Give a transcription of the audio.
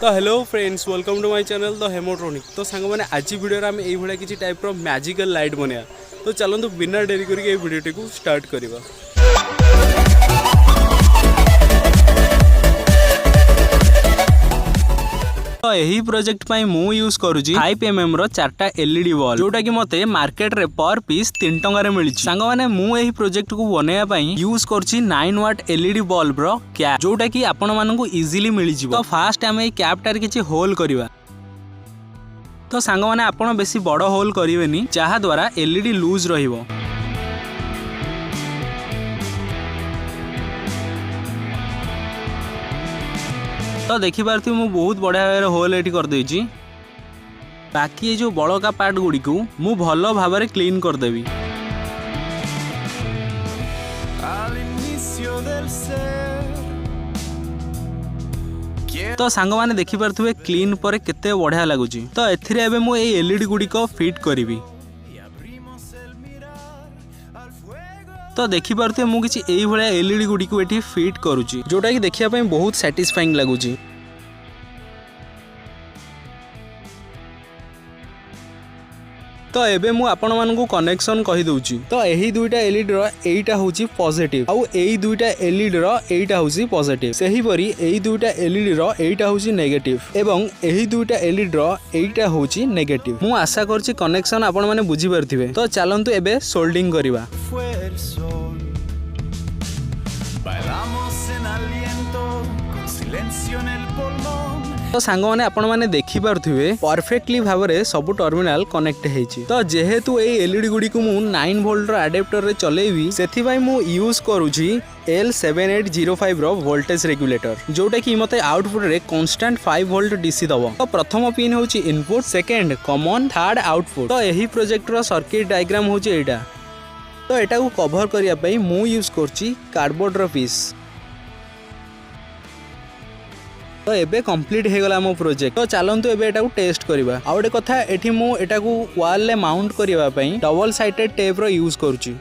तो hello friends welcome to my channel the Hemotronic. तो song मैंने आज वीडियो आम यही किसी टाइप मैजिकल लाइट बनया। तो चलतु बिना डेरी करके वीडियो को स्टार्ट करवा। तो यही प्रोजेक्ट पाई मु यूज करूची 5mm रो 4टा एलईडी बल्ब जोटा कि मते मार्केट रे पर पीस 3 टंका रे मिली। सांग माने मु यही प्रोजेक्ट को बनाया पाई यूज करची 9 वाट एलईडी बल्ब रो कैप जोटा कि आपण मानन को इजीली मिली जिवो। तो फास्ट हम ए कैप टार किछि होल करबा। तो सांग माने आपण बेसी बड़ होल करिवेनी जहा द्वारा एलईडी लूज रहिवो। तो देखि पारथि मु बहुत बढ़िया होल एटी कर देछि। बाकी ये जो बड़का पार्ट गुडी को मु भलो भाबरे क्लीन कर देबी। तो सांग माने देखि पारथुवे क्लीन परे केते बढ़िया लागुची। तो एथिरे एबे मु ए एलईडी गुडी को फिट करिवि। तो देखि पारथुवे मु किछि एई भलिया एलईडी गुडी को एठी फिट करूची जोटा कि देखिया पई बहुत सैटिस्फाइंग लागुची। तो एबे मु आपण मानकु कनेक्शन कहि दउची। तो एही दुईटा एलईडी रो एईटा होची पॉजिटिव आउ एई दुईटा एलईडी रो एईटा होची पॉजिटिव। सेही परी एई दुईटा एलईडी रो एईटा होची नेगेटिव एवं एही दुईटा एलईडी रो एईटा होची नेगेटिव। मु आशा करची कनेक्शन आपण माने बुझी परथिबे। तो चलंतु एबे सोल्डिंग करबा। तो सांग माने आपण माने देखि पारथिबे परफेक्टली भाबरे सब टर्मिनल कनेक्ट हेछि। तो जेहेतु ए एलईडी गुडी को मु 9 वोल्ट रो अडैप्टर रे चलेबी सेथि भाई मु यूज करूछि L7805 रो वोल्टेज रेगुलेटर जोटा कि मते आउटपुट रे कांस्टेंट 5 वोल्ट डीसी दबो। तो प्रथम पिन होछि input, second common, third output. तो एही प्रोजेक्ट रो सर्किट डायग्राम होछि एटा। तो एटा को कवर करिया पई मु यूज करछि कार्डबोर्ड रो पीस। तो एबे कंप्लीट हे गला मो प्रोजेक्ट। तो चलंतु एबे एटा को टेस्ट करबा। आ ओडे कथा एठी मु एटा को वॉल ले माउंट करबा पई डबल साइडेड टेप रो यूज करूची।